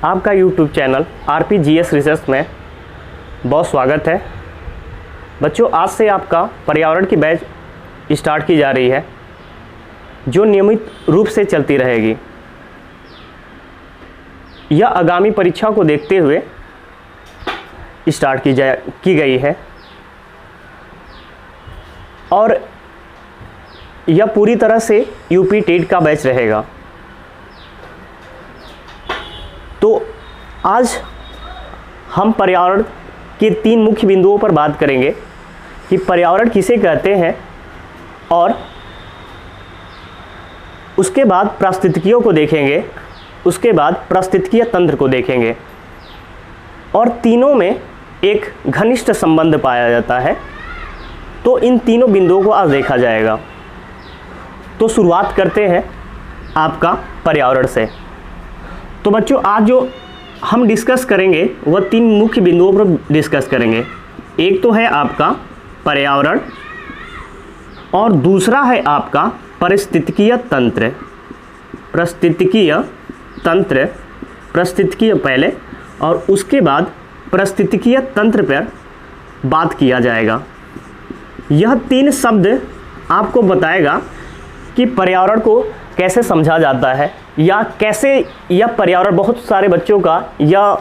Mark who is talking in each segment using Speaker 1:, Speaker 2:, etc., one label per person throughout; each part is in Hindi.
Speaker 1: आपका YouTube चैनल RPGS रिसर्च में बहुत स्वागत है। बच्चों, आज से आपका पर्यावरण की बैच स्टार्ट की जा रही है जो नियमित रूप से चलती रहेगी। यह आगामी परीक्षा को देखते हुए स्टार्ट की गई है और यह पूरी तरह से यूपी टेट का बैच रहेगा। तो आज हम पर्यावरण के 3 मुख्य बिंदुओं पर बात करेंगे कि पर्यावरण किसे कहते हैं, और उसके बाद पारिस्थितिकियों को देखेंगे, उसके बाद पारिस्थितिकीय तंत्र को देखेंगे और तीनों में एक घनिष्ठ संबंध पाया जाता है। तो इन तीनों बिंदुओं को आज देखा जाएगा। तो शुरुआत करते हैं आपका पर्यावरण से। तो बच्चों, आज जो हम डिस्कस करेंगे वह 3 मुख्य बिंदुओं पर डिस्कस करेंगे। एक तो है आपका पर्यावरण और दूसरा है आपका पारिस्थितिकीय तंत्र। पारिस्थितिकीय तंत्र, पारिस्थितिकीय पहले और उसके बाद पारिस्थितिकीय तंत्र पर बात किया जाएगा। यह 3 शब्द आपको बताएगा कि पर्यावरण को कैसे समझा जाता है या कैसे यह पर्यावरण, बहुत सारे बच्चों का यह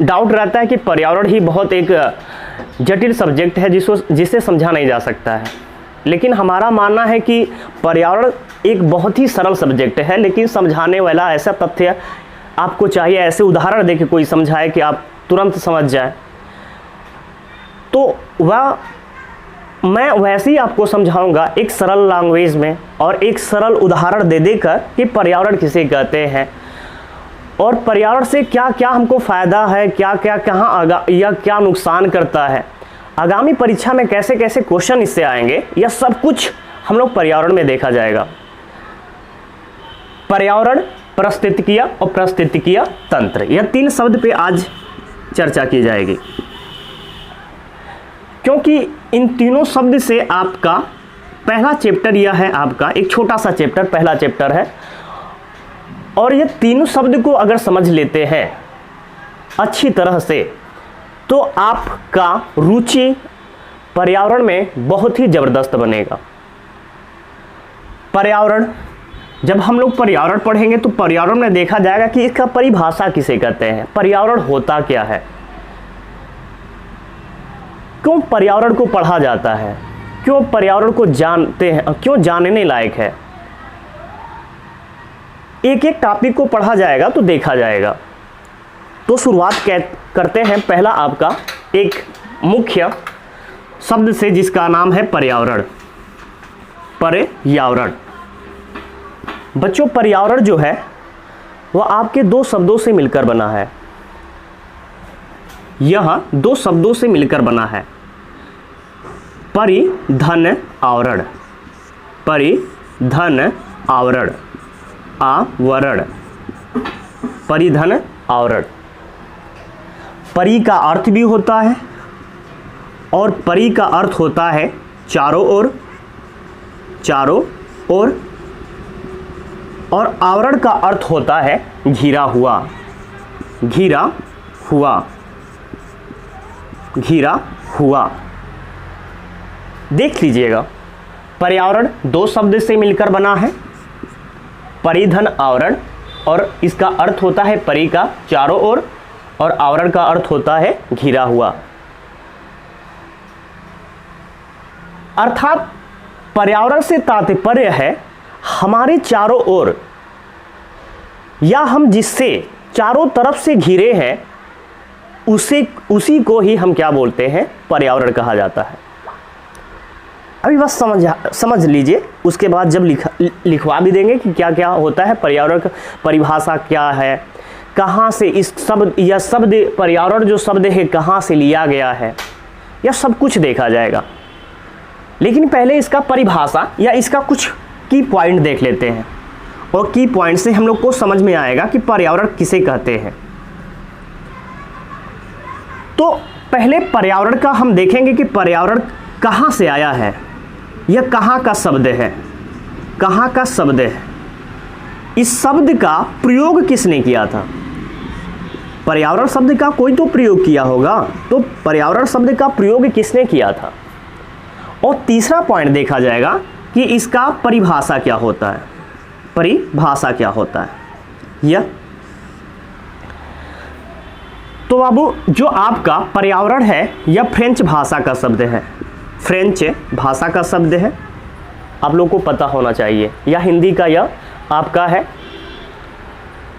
Speaker 1: डाउट रहता है कि पर्यावरण ही बहुत एक जटिल सब्जेक्ट है जिसे समझा नहीं जा सकता है। लेकिन हमारा मानना है कि पर्यावरण एक बहुत ही सरल सब्जेक्ट है, लेकिन समझाने वाला ऐसा तथ्य आपको चाहिए, ऐसे उदाहरण देके कोई समझाए कि आप तुरंत समझ जाए। तो वह मैं वैसे ही आपको समझाऊंगा एक सरल लैंग्वेज में और एक सरल उदाहरण दे देकर कि पर्यावरण किसे कहते हैं और पर्यावरण से क्या क्या हमको फ़ायदा है, क्या क्या कहाँ या क्या नुकसान करता है, आगामी परीक्षा में कैसे कैसे क्वेश्चन इससे आएंगे, यह सब कुछ हम लोग पर्यावरण में देखा जाएगा। पर्यावरण, पारिस्थितिकीय और पारिस्थितिकीय तंत्र, यह 3 शब्द पे आज चर्चा की जाएगी, क्योंकि इन तीनों शब्द से आपका पहला चैप्टर यह है, आपका एक छोटा सा चैप्टर, पहला चैप्टर है। और ये तीनों शब्द को अगर समझ लेते हैं अच्छी तरह से तो आपका रुचि पर्यावरण में बहुत ही ज़बरदस्त बनेगा। पर्यावरण, जब हम लोग पर्यावरण पढ़ेंगे तो पर्यावरण में देखा जाएगा कि इसका परिभाषा किसे कहते हैं, पर्यावरण होता क्या है, क्यों पर्यावरण को पढ़ा जाता है, क्यों पर्यावरण को जानते हैं, क्यों जानने लायक है। एक एक टॉपिक को पढ़ा जाएगा तो देखा जाएगा। तो शुरुआत करते हैं पहला आपका एक मुख्य शब्द से जिसका नाम है पर्यावरण। पर्यावरण बच्चों, पर्यावरण जो है वह आपके 2 शब्दों से मिलकर बना है। यह 2 शब्दों से मिलकर बना है। परिधन आवरण, परिधन आवरण, आवरण, परिधन आवरण। परि का अर्थ भी होता है और परि का अर्थ होता है चारों ओर, चारों ओर, और आवरण का अर्थ होता है घिरा हुआ, घिरा हुआ, घिरा हुआ। देख लीजिएगा, पर्यावरण 2 शब्द से मिलकर बना है, परिधन आवरण, और इसका अर्थ होता है परि का चारों ओर और आवरण का अर्थ होता है घिरा हुआ। अर्थात पर्यावरण से तात्पर्य है हमारे चारों ओर या हम जिससे चारों तरफ से घिरे हैं उसी को ही हम क्या बोलते हैं, पर्यावरण कहा जाता है। अभी बस समझ लीजिए, उसके बाद जब लिखवा भी देंगे कि क्या क्या होता है पर्यावरण का, परिभाषा क्या है, कहाँ से इस शब्द या शब्द पर्यावरण जो शब्द है कहाँ से लिया गया है, यह सब कुछ देखा जाएगा। लेकिन पहले इसका परिभाषा या इसका कुछ की पॉइंट देख लेते हैं और की पॉइंट से हम लोग को समझ में आएगा कि पर्यावरण किसे कहते हैं। तो पहले पर्यावरण का हम देखेंगे कि पर्यावरण कहाँ से आया है, यह कहाँ का शब्द है, कहाँ का शब्द है। इस शब्द का प्रयोग किसने किया था? पर्यावरण शब्द का कोई तो प्रयोग किया होगा, तो पर्यावरण शब्द का प्रयोग किसने किया था? और तीसरा पॉइंट देखा जाएगा कि इसका परिभाषा क्या होता है। परिभाषा क्या होता है यह, तो बाबू जो आपका पर्यावरण है यह फ्रेंच भाषा का शब्द है, फ्रेंच भाषा का शब्द है, आप लोग को पता होना चाहिए। या हिंदी का यह आपका है,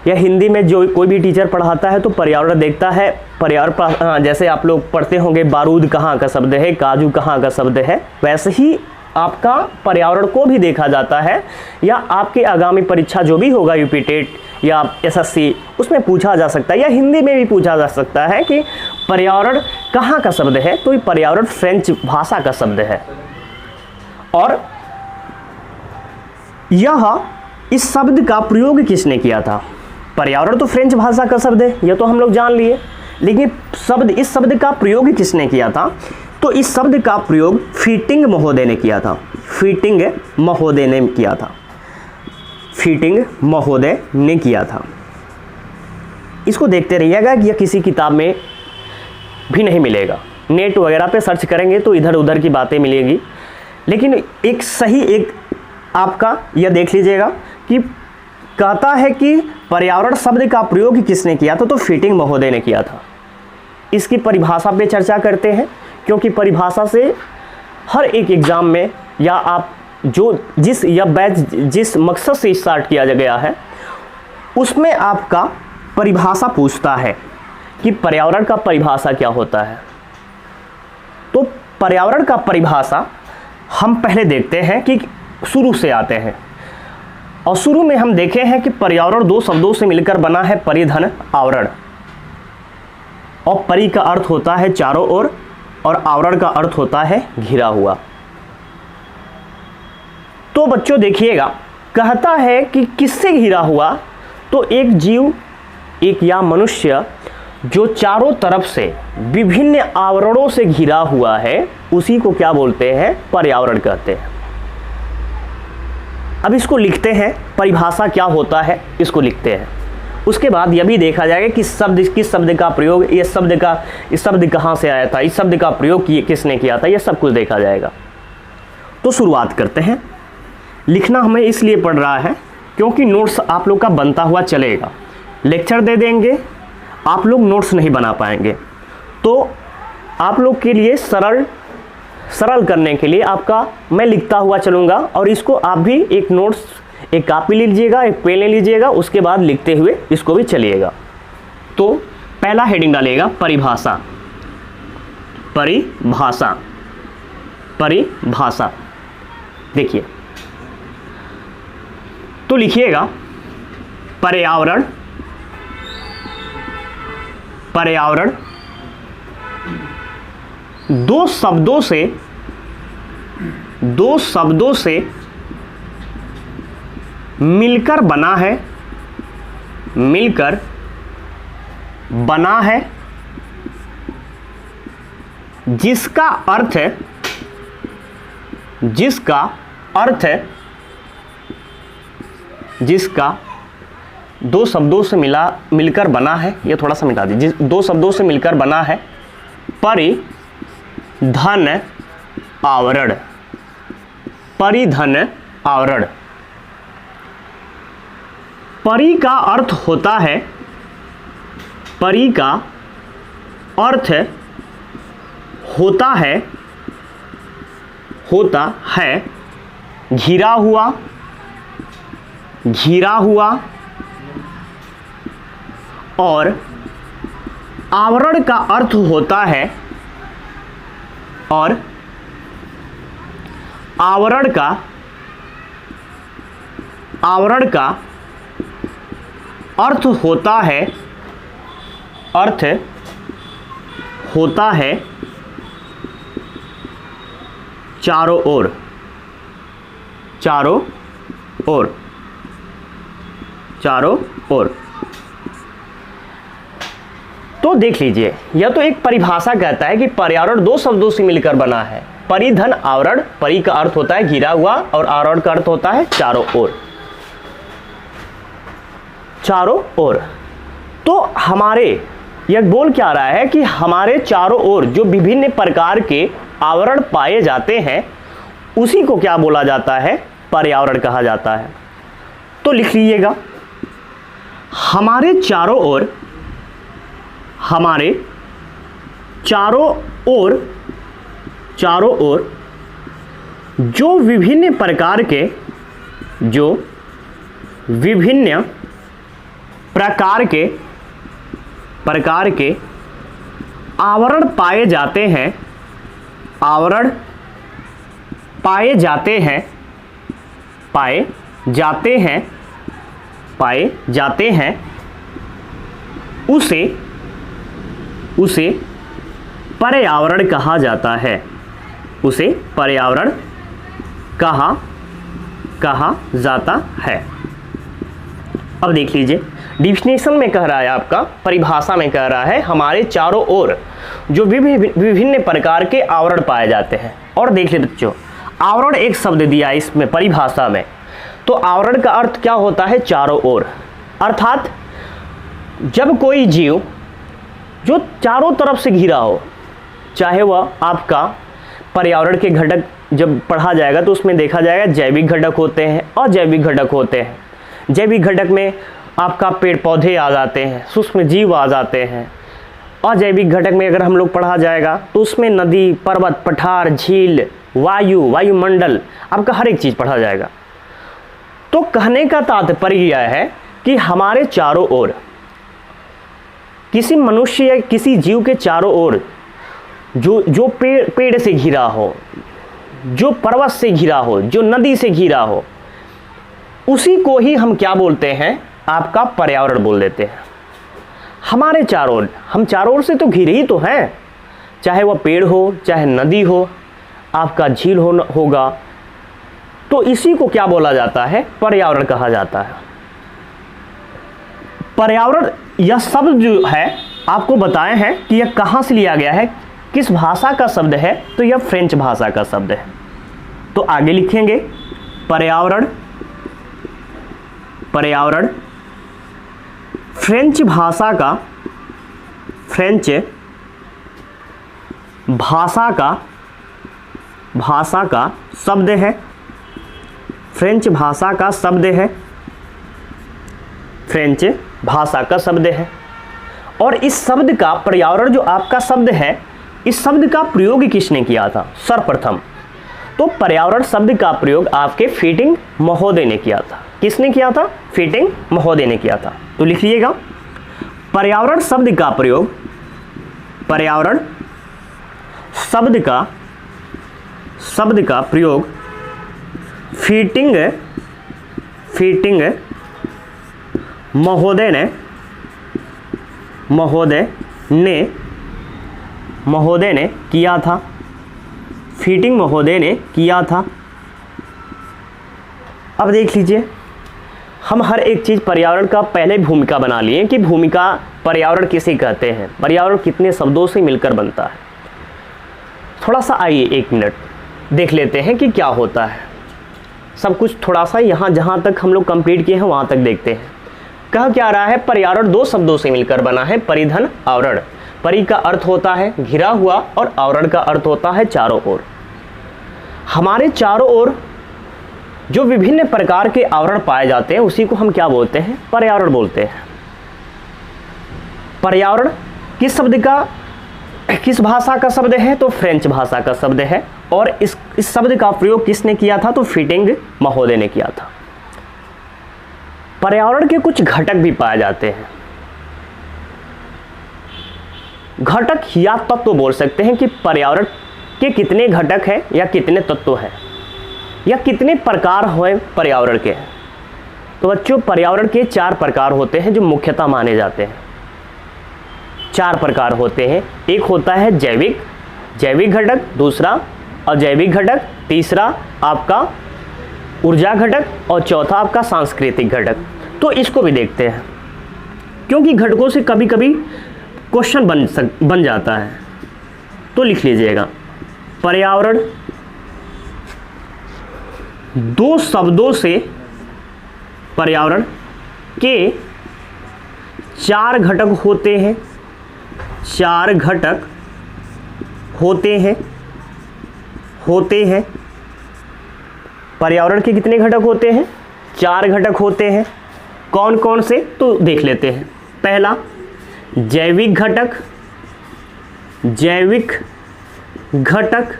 Speaker 1: या हिंदी में जो कोई भी टीचर पढ़ाता है तो पर्यावरण देखता है, पर्यावरण जैसे आप लोग पढ़ते होंगे बारूद कहाँ का शब्द है, काजू कहाँ का शब्द है, वैसे ही आपका पर्यावरण को भी देखा जाता है। या आपकी आगामी परीक्षा जो भी होगा यूपी टेट या एसएससी, उसमें पूछा जा सकता है, या हिंदी में भी पूछा जा सकता है कि पर्यावरण कहाँ का शब्द है, तो ये पर्यावरण फ्रेंच भाषा का शब्द है। और यह इस शब्द का प्रयोग किसने किया था? पर्यावरण तो फ्रेंच भाषा का शब्द है, यह तो हम लोग जान लिए, लेकिन इस शब्द का प्रयोग किसने किया था? तो इस शब्द का प्रयोग फीटिंग महोदय ने किया था। फीटिंग महोदय ने किया था, फीटिंग महोदय ने किया था। इसको देखते रहिएगा कि यह किसी किताब में भी नहीं मिलेगा, नेट वगैरह पे सर्च करेंगे तो इधर उधर की बातें मिलेगी, लेकिन एक सही एक आपका यह देख लीजिएगा कि कहता है कि पर्यावरण शब्द का प्रयोग किसने किया था? तो फीटिंग महोदय ने किया था। इसकी परिभाषा पे चर्चा करते हैं, क्योंकि परिभाषा से हर एक एग्ज़ाम में या आप जिस मकसद से स्टार्ट किया गया है उसमें आपका परिभाषा पूछता है कि पर्यावरण का परिभाषा क्या होता है। तो पर्यावरण का परिभाषा हम पहले देखते हैं कि शुरू से आते हैं, और शुरू में हम देखे हैं कि पर्यावरण दो शब्दों से मिलकर बना है, परिधन आवरण। और परि का अर्थ होता है चारों ओर, और आवरण का अर्थ होता है घिरा हुआ। तो बच्चों देखिएगा, कहता है कि किससे घिरा हुआ? तो एक जीव, एक या मनुष्य जो चारों तरफ से विभिन्न आवरणों से घिरा हुआ है, उसी को क्या बोलते हैं? पर्यावरण कहते हैं। अब इसको लिखते हैं, परिभाषा क्या होता है इसको लिखते हैं। उसके बाद यह भी देखा जाएगा कि किस शब्द का प्रयोग, इस शब्द कहाँ से आया था, इस शब्द का प्रयोग किसने किया था, यह सब कुछ देखा जाएगा। तो शुरुआत करते हैं। लिखना हमें इसलिए पड़ रहा है क्योंकि नोट्स आप लोग का बनता हुआ चलेगा। लेक्चर दे देंगे, आप लोग नोट्स नहीं बना पाएंगे, तो आप लोग के लिए सरल करने के लिए आपका मैं लिखता हुआ चलूँगा, और इसको आप भी एक नोट्स, एक कापी ले लीजिएगा, एक पेन ले लीजिएगा, उसके बाद लिखते हुए इसको भी चलिएगा। तो पहला हेडिंग डालिएगा परिभाषा। परिभाषा, परिभाषा देखिए, तो लिखिएगा पर्यावरण, पर्यावरण दो शब्दों से मिलकर बना है, मिलकर बना है, जिसका अर्थ दो शब्दों से मिलकर बना है, ये थोड़ा सा मिटा दीजिए, दो शब्दों से मिलकर बना है, परिधन आवरण, परिधन आवरण। परि का अर्थ होता है, परि का अर्थ होता है घिरा हुआ, घिरा हुआ, और आवरण का अर्थ होता है, और आवरण का अर्थ होता है चारों ओर, चारों ओर, चारों ओर। तो देख लीजिए, यह तो एक परिभाषा कहता है कि पर्यावरण दो शब्दों से मिलकर बना है। परिधन आवरण, परि का अर्थ होता है घिरा हुआ और आवरण का अर्थ होता है चारों ओर। चारों ओर। तो हमारे यह बोल क्या रहा है कि हमारे चारों ओर जो विभिन्न प्रकार के आवरण पाए जाते हैं उसी को क्या बोला जाता है, पर्यावरण कहा जाता है। तो लिख लीजिएगा, हमारे चारों ओर, हमारे चारों ओर, चारों ओर जो विभिन्न प्रकार के, जो विभिन्न प्रकार के आवरण पाए जाते हैं, आवरण पाए जाते हैं, पाए जाते हैं, पाए जाते हैं, उसे उसे पर्यावरण कहा जाता है, उसे पर्यावरण कहा जाता है। अब देख लीजिए, डिफिनेशन में कह रहा है आपका, परिभाषा में कह रहा है हमारे चारों ओर जो विभिन्न प्रकार के आवरण पाए जाते हैं। और देख लीजिए बच्चों, आवरण एक शब्द दिया इसमें परिभाषा में, तो आवरण का अर्थ क्या होता है, चारों ओर। अर्थात जब कोई जीव जो चारों तरफ से घिरा हो, चाहे वह आपका पर्यावरण के घटक जब पढ़ा जाएगा तो उसमें देखा जाएगा जैविक घटक होते हैं, अजैविक घटक होते हैं। जैविक घटक में आपका पेड़ पौधे आ जाते हैं, सूक्ष्म जीव आ जाते हैं। अजैविक घटक में अगर हम लोग पढ़ा जाएगा तो उसमें नदी, पर्वत, पठार, झील, वायुमंडल, आपका हर एक चीज़ पढ़ा जाएगा। तो कहने का तात्पर्य यह है कि हमारे चारों ओर, किसी मनुष्य या किसी जीव के चारों ओर जो पेड़ से घिरा हो, जो पर्वत से घिरा हो, जो नदी से घिरा हो, उसी को ही हम क्या बोलते हैं, आपका पर्यावरण बोल देते हैं। हमारे चारों ओर, हम चारों ओर से तो घिरे ही तो हैं, चाहे वह पेड़ हो, चाहे नदी हो, आपका झील होगा, तो इसी को क्या बोला जाता है, पर्यावरण कहा जाता है। पर्यावरण यह शब्द जो है आपको बताए हैं कि यह कहाँ से लिया गया है, किस भाषा का शब्द है, तो यह फ्रेंच भाषा का शब्द है। तो आगे लिखेंगे, पर्यावरण, पर्यावरण फ्रेंच भाषा का, फ्रेंच भाषा का शब्द है, फ्रेंच भाषा का शब्द है, फ्रेंच भाषा का शब्द है। और इस शब्द का, पर्यावरण जो आपका शब्द है, इस शब्द का प्रयोग किसने किया था, सर्वप्रथम तो पर्यावरण शब्द का प्रयोग आपके फीटिंग महोदय ने किया था। किसने किया था, फीटिंग महोदय ने किया था। तो लिख लीजिएगा, पर्यावरण शब्द का प्रयोग, पर्यावरण शब्द का प्रयोग फीटिंग महोदय ने किया था, फीटिंग महोदय ने किया था। अब देख लीजिए, हम हर एक चीज़ पर्यावरण का पहले भूमिका बना लिए कि भूमिका पर्यावरण किसे कहते हैं, पर्यावरण कितने शब्दों से मिलकर बनता है। थोड़ा सा आइए एक मिनट देख लेते हैं कि क्या होता है। सब कुछ थोड़ा सा यहाँ जहाँ तक हम लोग कंप्लीट किए हैं वहाँ तक देखते हैं। कह क्या रहा है, पर्यावरण दो शब्दों से मिलकर बना है, परिधन, आवरण। परि का अर्थ होता है घिरा हुआ और आवरण का अर्थ होता है चारों ओर। हमारे चारों ओर जो विभिन्न प्रकार के आवरण पाए जाते हैं उसी को हम क्या बोलते हैं, पर्यावरण बोलते हैं। पर्यावरण किस शब्द का, किस भाषा का शब्द है, तो फ्रेंच भाषा का शब्द है। और इस शब्द का प्रयोग किसने किया था, तो फीटिंग महोदय ने किया था। पर्यावरण के कुछ घटक भी पाए जाते हैं। घटक या तत्व बोल सकते हैं कि पर्यावरण के कितने घटक हैं या कितने तत्व हैं या कितने प्रकार हुए पर्यावरण के। तो बच्चों, पर्यावरण के 4 प्रकार होते हैं जो मुख्यतः माने जाते हैं। 4 प्रकार होते हैं। एक होता है जैविक घटक, दूसरा अजैविक घटक, तीसरा आपका ऊर्जा घटक और चौथा आपका सांस्कृतिक घटक। तो इसको भी देखते हैं क्योंकि घटकों से कभी कभी क्वेश्चन बन जाता है। तो लिख लीजिएगा, पर्यावरण 2 शब्दों से, पर्यावरण के 4 घटक होते हैं, 4 घटक होते हैं। पर्यावरण के कितने घटक होते हैं? 4 घटक होते हैं। कौन कौन से? तो देख लेते हैं। पहला जैविक घटक, जैविक घटक।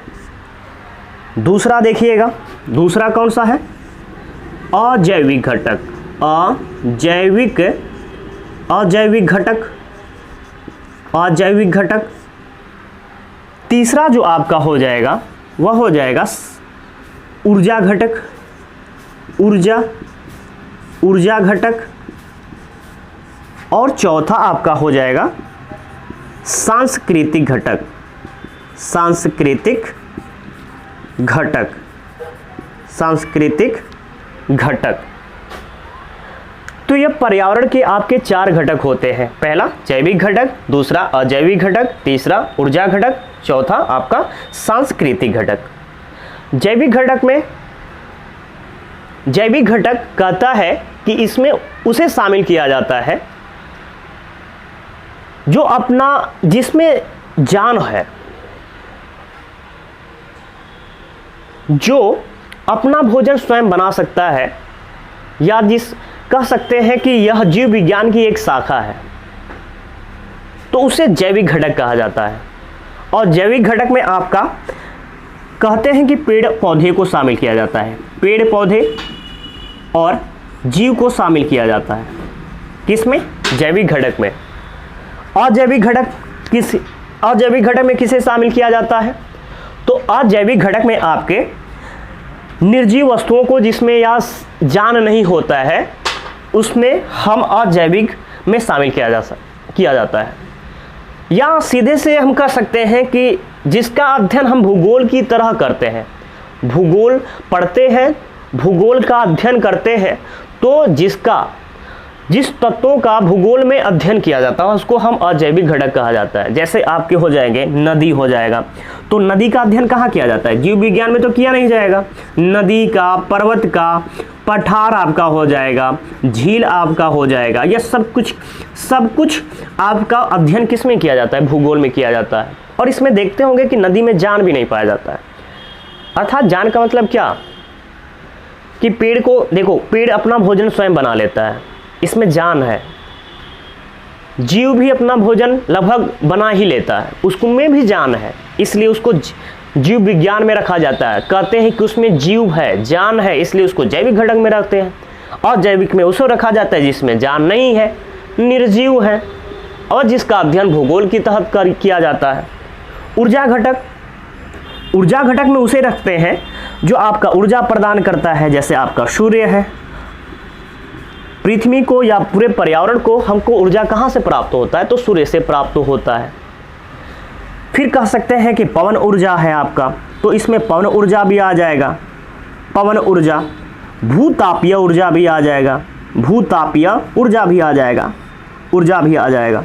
Speaker 1: दूसरा देखिएगा, दूसरा कौन सा है? अजैविक घटक, अजैविक घटक, अजैविक घटक। तीसरा जो आपका हो जाएगा वह हो जाएगा ऊर्जा घटक, ऊर्जा घटक। और चौथा आपका हो जाएगा सांस्कृतिक घटक, सांस्कृतिक घटक, सांस्कृतिक घटक। तो यह पर्यावरण के आपके 4 घटक होते हैं। पहला जैविक घटक, दूसरा अजैविक घटक, तीसरा ऊर्जा घटक, चौथा आपका सांस्कृतिक घटक। जैविक घटक में, जैविक घटक कहता है कि इसमें उसे शामिल किया जाता है जो अपना, जिसमें जान है, जो अपना भोजन स्वयं बना सकता है, या जिस कह सकते हैं कि यह जीव विज्ञान की एक शाखा है, तो उसे जैविक घटक कहा जाता है। और जैविक घटक में आपका कहते हैं कि पेड़ पौधे को शामिल किया जाता है, पेड़ पौधे और जीव को शामिल किया जाता है। किसमें? जैविक घटक में। अजैविक घटक में किसे शामिल किया जाता है? तो अजैविक घटक में आपके निर्जीव वस्तुओं को, जिसमें या जान नहीं होता है, उसमें हम अजैविक में शामिल किया जाता है। या सीधे से हम कह सकते हैं कि जिसका अध्ययन हम भूगोल की तरह करते हैं, भूगोल पढ़ते हैं, भूगोल का अध्ययन करते हैं, तो जिस तत्वों का भूगोल में अध्ययन किया जाता है उसको हम अजैविक घटक कहा जाता है। जैसे आपके हो जाएंगे नदी हो जाएगा, तो नदी का अध्ययन कहाँ किया जाता है? जीव विज्ञान में तो किया नहीं जाएगा। नदी का, पर्वत का, पठार आपका हो जाएगा, झील आपका हो जाएगा, यह सब कुछ आपका अध्ययन किस में किया जाता है? भूगोल में किया जाता है। और इसमें देखते होंगे कि नदी में जान भी नहीं पाया जाता है। अर्थात जान का मतलब क्या? कि पेड़ को देखो, पेड़ अपना भोजन स्वयं बना लेता है, इसमें जान है। जीव भी अपना भोजन लगभग बना ही लेता है, उसको में भी जान है, इसलिए उसको जीव विज्ञान में रखा जाता है। कहते हैं कि उसमें जीव है, जान है, इसलिए उसको जैविक घटक में रखते हैं। और जैविक में उसको रखा जाता है जिसमें जान नहीं है, निर्जीव है, और जिसका अध्ययन भूगोल के तहत किया जाता है। ऊर्जा घटक, ऊर्जा घटक में उसे रखते हैं जो आपका ऊर्जा प्रदान करता है, जैसे आपका सूर्य है। पृथ्वी को या पूरे पर्यावरण को हमको ऊर्जा कहाँ से प्राप्त होता है? तो सूर्य से प्राप्त होता है। फिर कह सकते हैं कि पवन ऊर्जा है आपका, तो इसमें पवन ऊर्जा भी आ जाएगा, पवन ऊर्जा। भूतापीय ऊर्जा भी आ जाएगा, भूतापीय ऊर्जा भी आ जाएगा, ऊर्जा भी आ जाएगा,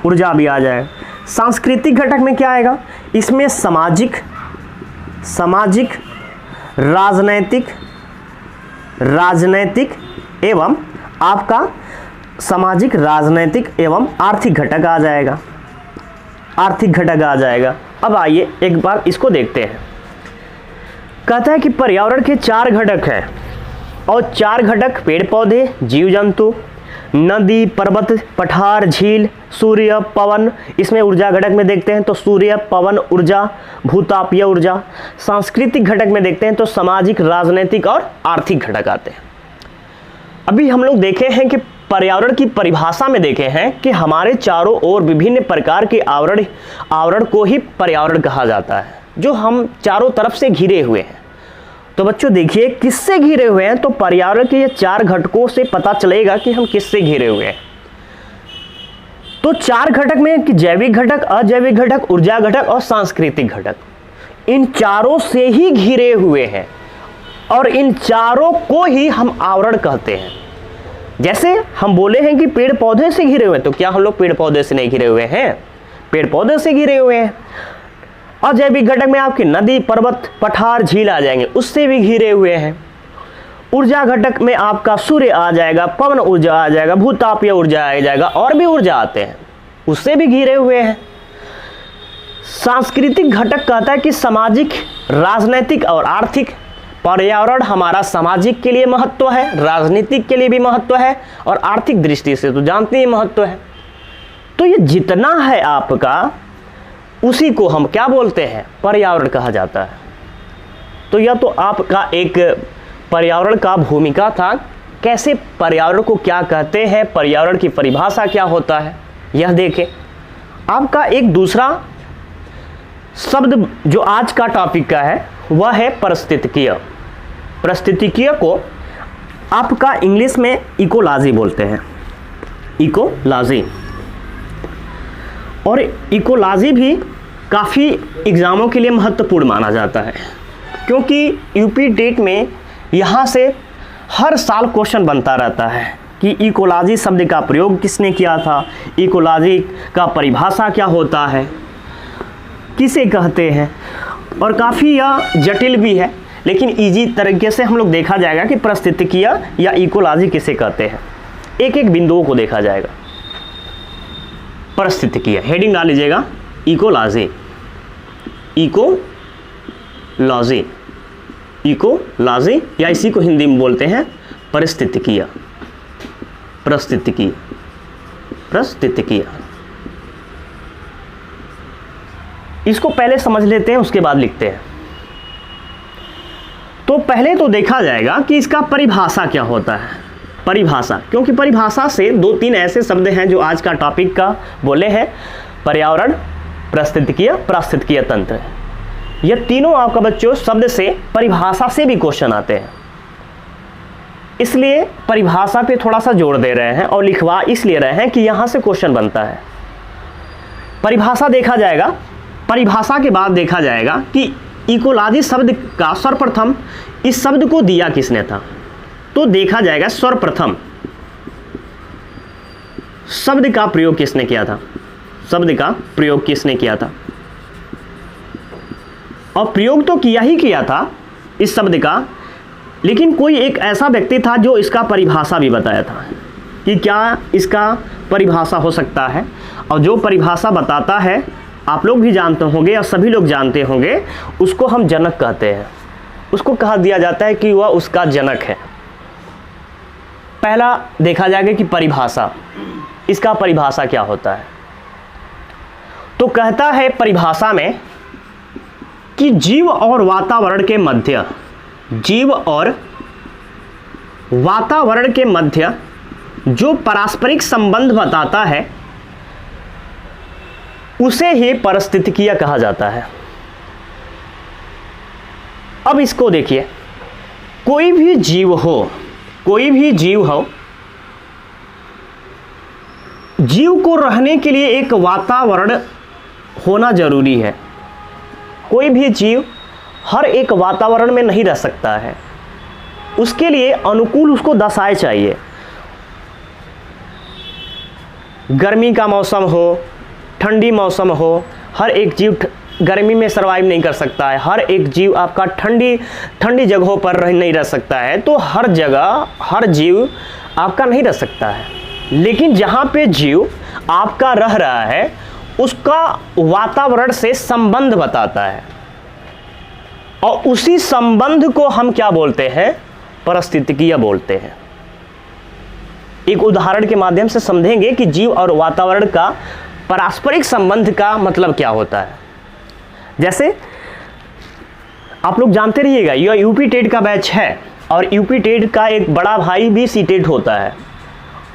Speaker 1: ऊर्जा भी आ जाएगा। सांस्कृतिक घटक में क्या आएगा? इसमें सामाजिक, राजनैतिक एवं आपका सामाजिक, राजनैतिक एवं आर्थिक घटक आ जाएगा, आर्थिक घटक आ जाएगा। अब आइए एक बार इसको देखते हैं। कहता है कि पर्यावरण के 4 घटक हैं, और 4 घटक पेड़ पौधे, जीव जंतु, नदी, पर्वत, पठार, झील, सूर्य, पवन। इसमें ऊर्जा घटक में देखते हैं तो सूर्य, पवन, ऊर्जा, भूतापीय ऊर्जा। सांस्कृतिक घटक में देखते हैं तो सामाजिक, राजनीतिक और आर्थिक घटक आते हैं। अभी हम लोग देखे हैं कि पर्यावरण की परिभाषा में देखे हैं कि हमारे चारों ओर विभिन्न प्रकार के आवरण को ही पर्यावरण कहा जाता है, जो हम चारों तरफ से घिरे हुए हैं। तो बच्चों देखिए किससे घिरे हुए हैं, तो पर्यावरण के ये 4 घटकों से पता चलेगा कि हम किससे घिरे हुए हैं। तो 4 घटक में कि जैविक घटक, अजैविक घटक, ऊर्जा घटक और सांस्कृतिक घटक, इन चारों से ही घिरे हुए हैं, और इन चारों को ही हम आवरण कहते हैं। जैसे हम बोले हैं कि पेड़ पौधे से घिरे हुए हैं, तो क्या हम लोग पेड़ पौधे से नहीं घिरे हुए हैं? पेड़ पौधे से घिरे हुए हैं। अजैविक घटक में आपके नदी, पर्वत, पठार, झील आ जाएंगे, उससे भी घिरे हुए हैं। ऊर्जा घटक में आपका सूर्य आ जाएगा, पवन ऊर्जा आ जाएगा, भूतापीय ऊर्जा आ जाएगा, और भी ऊर्जा आते हैं, उससे भी घिरे हुए हैं। सांस्कृतिक घटक कहता है कि सामाजिक, राजनैतिक और आर्थिक। पर्यावरण हमारा सामाजिक के लिए महत्व है, राजनीतिक के लिए भी महत्व है, और आर्थिक दृष्टि से तो जानते ही महत्व है। तो ये जितना है आपका, उसी को हम क्या बोलते हैं, पर्यावरण कहा जाता है। तो यह तो आपका एक पर्यावरण का भूमिका था, कैसे पर्यावरण को क्या कहते हैं, पर्यावरण की परिभाषा क्या होता है, यह देखें। आपका एक दूसरा शब्द जो आज का टॉपिक का है वह है पारिस्थितिकीय। पारिस्थितिकीय को आपका इंग्लिश में इकोलॉजी बोलते हैं, इकोलॉजी। और इकोलॉजी भी काफ़ी एग्ज़ामों के लिए महत्वपूर्ण माना जाता है, क्योंकि यूपी टेट में यहाँ से हर साल क्वेश्चन बनता रहता है कि इकोलॉजी शब्द का प्रयोग किसने किया था, इकोलॉजी का परिभाषा क्या होता है, किसे कहते हैं, और काफ़ी यह जटिल भी है, लेकिन इजी तरीके से हम लोग देखा जाएगा कि पारिस्थितिकीय या इकोलॉजी किसे कहते हैं। एक एक बिंदुओं को देखा जाएगा। पारिस्थितिकीय हेडिंग डाल लीजिएगा, इकोलॉजी, इकोलॉजी, इकोलॉजी, या इसी को हिंदी में बोलते हैं पारिस्थितिकीय, पारिस्थितिकीय, पारिस्थितिकीय। इसको पहले समझ लेते हैं, उसके बाद लिखते हैं। तो पहले तो देखा जाएगा कि इसका परिभाषा क्या होता है। परिभाषा, क्योंकि परिभाषा से दो तीन ऐसे शब्द हैं जो आज का टॉपिक का बोले हैं, पर्यावरण, पारिस्थितिकीय, पारिस्थितिकीय तंत्र। ये तीनों आपका बच्चों शब्द से, परिभाषा से भी क्वेश्चन आते हैं, इसलिए परिभाषा पे थोड़ा सा जोर दे रहे हैं और लिखवा इसलिए रहे हैं कि यहाँ से क्वेश्चन बनता है। परिभाषा देखा जाएगा, परिभाषा के बाद देखा जाएगा कि इकोलॉजी शब्द का सर्वप्रथम इस शब्द को दिया किसने था। तो देखा जाएगा सर्वप्रथम शब्द का प्रयोग किसने किया था, शब्द का प्रयोग किसने किया था। और प्रयोग तो किया ही किया था इस शब्द का, लेकिन कोई एक ऐसा व्यक्ति था जो इसका परिभाषा भी बताया था कि क्या इसका परिभाषा हो सकता है। और जो परिभाषा बताता है आप लोग भी जानते होंगे और सभी लोग जानते होंगे, उसको हम जनक कहते हैं। उसको कहा दिया जाता है कि वह उसका जनक है। पहला देखा जाएगा कि परिभाषा, इसका परिभाषा क्या होता है। तो कहता है परिभाषा में कि जीव और वातावरण के मध्य, जीव और वातावरण के मध्य जो पारस्परिक संबंध बताता है उसे ही पारिस्थितिकीय कहा जाता है। अब इसको देखिए, कोई भी जीव हो, कोई भी जीव हो, जीव को रहने के लिए एक वातावरण होना जरूरी है। कोई भी जीव हर एक वातावरण में नहीं रह सकता है, उसके लिए अनुकूल उसको दशाएं चाहिए। गर्मी का मौसम हो, ठंडी मौसम हो, हर एक जीव गर्मी में सर्वाइव नहीं कर सकता है, हर एक जीव आपका ठंडी जगहों पर नहीं रह सकता है। तो हर जगह हर जीव आपका नहीं रह सकता है, लेकिन जहाँ पे जीव आपका रह रहा है उसका वातावरण से संबंध बताता है, और उसी संबंध को हम क्या बोलते हैं, पारिस्थितिकीय बोलते हैं। एक उदाहरण के माध्यम से समझेंगे कि जीव और वातावरण का पारस्परिक संबंध का मतलब क्या होता है। जैसे आप लोग जानते रहिएगा, यह यूपी टेट का बैच है, और यूपी टेट का एक बड़ा भाई भी सीटेट होता है।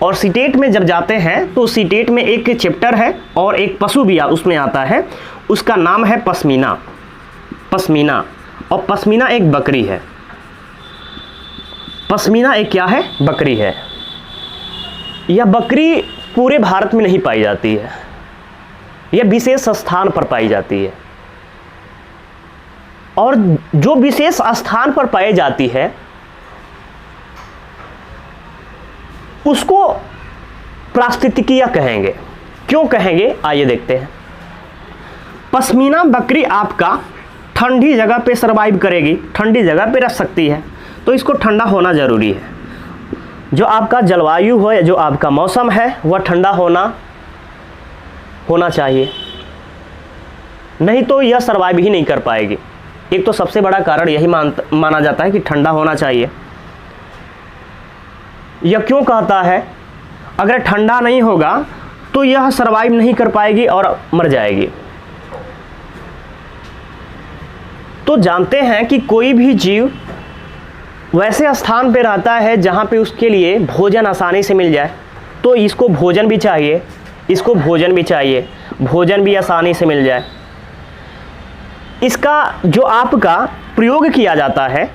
Speaker 1: और सीटेट में जब जाते हैं तो सीटेट में एक चैप्टर है और एक पशु भी उसमें आता है, उसका नाम है पश्मीना। पश्मीना, और पश्मीना एक बकरी है। पश्मीना एक क्या है, बकरी है। यह बकरी पूरे भारत में नहीं पाई जाती है, यह विशेष स्थान पर पाई जाती है। और जो विशेष स्थान पर पाई जाती है उसको पारिस्थितिकीय कहेंगे। क्यों कहेंगे, आइए देखते हैं। पश्मीना बकरी आपका ठंडी जगह पे सर्वाइव करेगी, ठंडी जगह पे रह सकती है, तो इसको ठंडा होना ज़रूरी है। जो आपका जलवायु हो या जो आपका मौसम है वह ठंडा होना चाहिए, नहीं तो यह सर्वाइव ही नहीं कर पाएगी। एक तो सबसे बड़ा कारण यही माना जाता है कि ठंडा होना चाहिए। यह क्यों कहता है? अगर ठंडा नहीं होगा तो यह सर्वाइव नहीं कर पाएगी और मर जाएगी। तो जानते हैं कि कोई भी जीव वैसे स्थान पे रहता है जहाँ पे उसके लिए भोजन आसानी से मिल जाए, तो इसको भोजन भी चाहिए, इसको भोजन भी चाहिए, भोजन भी आसानी से मिल जाए। इसका जो आपका प्रयोग किया जाता है,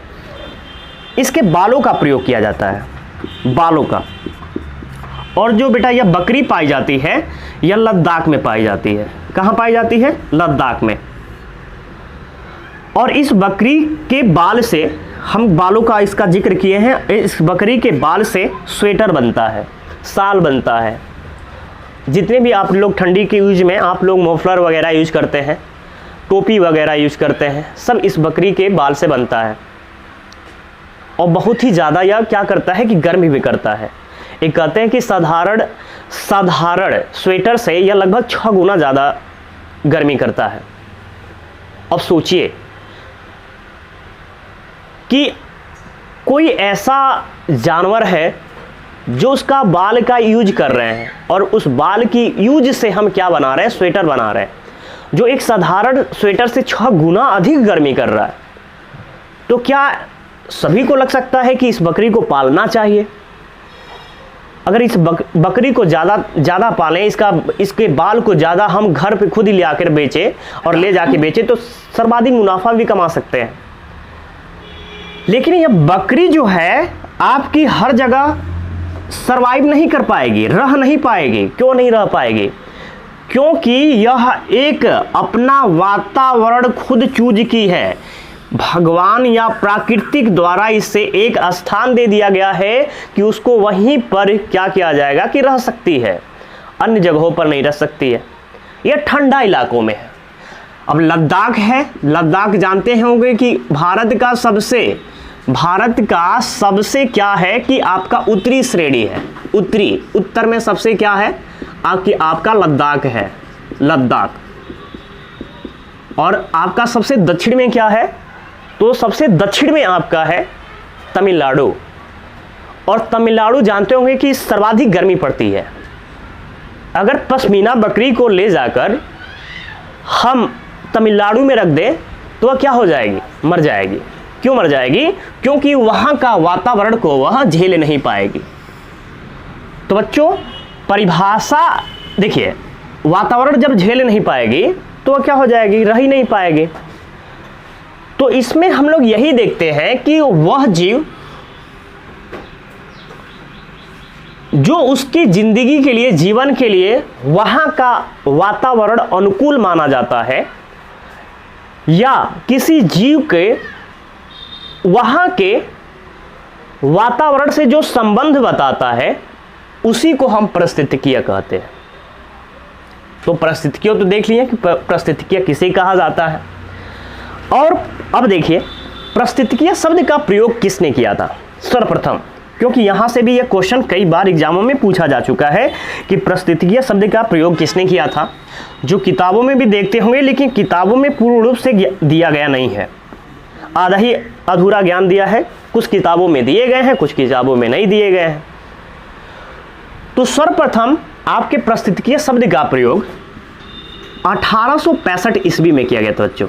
Speaker 1: इसके बालों का प्रयोग किया जाता है, बालों का। और जो बेटा यह बकरी पाई जाती है यह लद्दाख में पाई जाती है। कहाँ पाई जाती है? लद्दाख में। और इस बकरी के बाल से, हम बालों का इसका जिक्र किए हैं, इस बकरी के बाल से स्वेटर बनता है, शाल बनता है। जितने भी आप लोग ठंडी के यूज में आप लोग मफलर वगैरह यूज करते हैं, टोपी वगैरह यूज करते हैं, सब इस बकरी के बाल से बनता है। और बहुत ही ज़्यादा यह क्या करता है कि गर्मी भी करता है। एक कहते हैं कि साधारण स्वेटर से यह लगभग 6 गुना ज़्यादा गर्मी करता है। अब सोचिए कि कोई ऐसा जानवर है जो उसका बाल का यूज कर रहे हैं और उस बाल की यूज से हम क्या बना रहे हैं? स्वेटर बना रहे हैं, जो एक साधारण स्वेटर से 6 गुना अधिक गर्मी कर रहा है। तो क्या सभी को लग सकता है कि इस बकरी को पालना चाहिए? अगर इस बकरी को ज़्यादा पालें, इसके बाल को ज़्यादा हम घर पे खुद ही ले आकर बेचें और ले जाके बेचें तो सर्वाधिक मुनाफा भी कमा सकते हैं। लेकिन यह बकरी जो है आपकी हर जगह सरवाइव नहीं कर पाएगी, रह नहीं पाएगी। क्यों नहीं रह पाएगी? क्योंकि यह एक अपना वातावरण खुद चूज की है। भगवान या प्राकृतिक द्वारा इसे एक स्थान दे दिया गया है कि उसको वहीं पर क्या किया जाएगा कि रह सकती है, अन्य जगहों पर नहीं रह सकती है। यह ठंडा इलाकों में है। अब लद्दाख है, लद्दाख जानते होंगे कि भारत का सबसे क्या है कि आपका उत्तरी श्रेणी है। उत्तर में सबसे क्या है आपका लद्दाख है, लद्दाख। और आपका सबसे दक्षिण में क्या है? तो सबसे दक्षिण में आपका है तमिलनाडु। और तमिलनाडु जानते होंगे कि सर्वाधिक गर्मी पड़ती है। अगर पश्मीना बकरी को ले जाकर हम तमिलनाडु में रख दें तो वह क्या हो जाएगी? मर जाएगी। क्यों मर जाएगी? क्योंकि वहाँ का वातावरण को वह झेल नहीं पाएगी। तो बच्चों परिभाषा देखिए, वातावरण जब झेल नहीं पाएगी तो वह क्या हो जाएगी? रह ही नहीं पाएगी। तो इसमें हम लोग यही देखते हैं कि वह जीव जो उसकी जिंदगी के लिए, जीवन के लिए वहाँ का वातावरण अनुकूल माना जाता है, या किसी जीव के वहाँ के वातावरण से जो संबंध बताता है, उसी को हम पारिस्थितिकीय कहते हैं। तो पारिस्थितिकीय तो देख लिए कि पारिस्थितिकीय किसे कहा जाता है। और अब देखिए पारिस्थितिकीय शब्द का प्रयोग किसने किया था सर्वप्रथम, क्योंकि यहाँ से भी यह क्वेश्चन कई बार एग्जामों में पूछा जा चुका है कि पारिस्थितिकीय शब्द का प्रयोग किसने किया था। जो किताबों में भी देखते होंगे, लेकिन किताबों में पूर्ण रूप से दिया गया नहीं है, आधा ही अधूरा ज्ञान दिया है। कुछ किताबों में दिए गए हैं, कुछ किताबों में नहीं दिए गए हैं। तो सर्वप्रथम आपके पारिस्थितिकीय शब्द का प्रयोग 1865 ईस्वी में किया गया था बच्चों,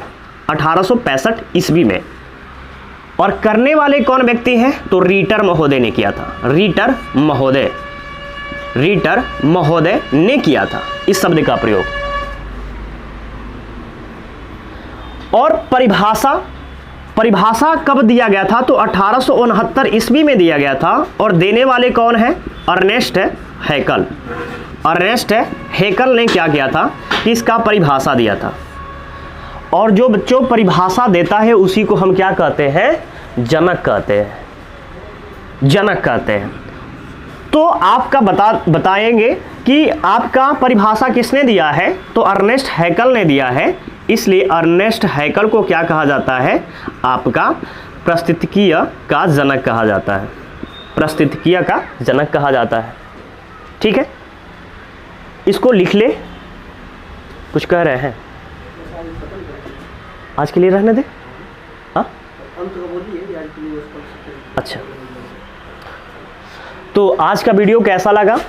Speaker 1: 1865 ईस्वी में। और करने वाले कौन व्यक्ति हैं? तो रीटर महोदय ने किया था। रीटर महोदय ने किया था इस शब्द का प्रयोग। और परिभाषा कब दिया गया था? तो 1869 ईस्वी में दिया गया था। और देने वाले कौन है? अर्नेस्ट हैकल। अर्नेस्ट हैकल ने क्या किया था कि इसका परिभाषा दिया था। और जो बच्चों परिभाषा देता है उसी को हम क्या कहते हैं? जनक कहते हैं। तो आपका बताएंगे कि आपका परिभाषा किसने दिया है? तो अर्नेस्ट हैकल ने दिया है। इसलिए अर्नेस्ट हैकल को क्या कहा जाता है? आपका पारिस्थितिकीय का जनक कहा जाता है। पारिस्थितिकीय का जनक कहा जाता है। ठीक है, इसको लिख ले। कुछ कह रहे हैं? आज के लिए रहने दे। हाँ, अच्छा, तो आज का वीडियो कैसा लगा?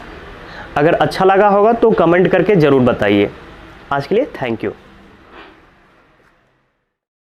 Speaker 1: अगर अच्छा लगा होगा तो कमेंट करके ज़रूर बताइए। आज के लिए थैंक यू।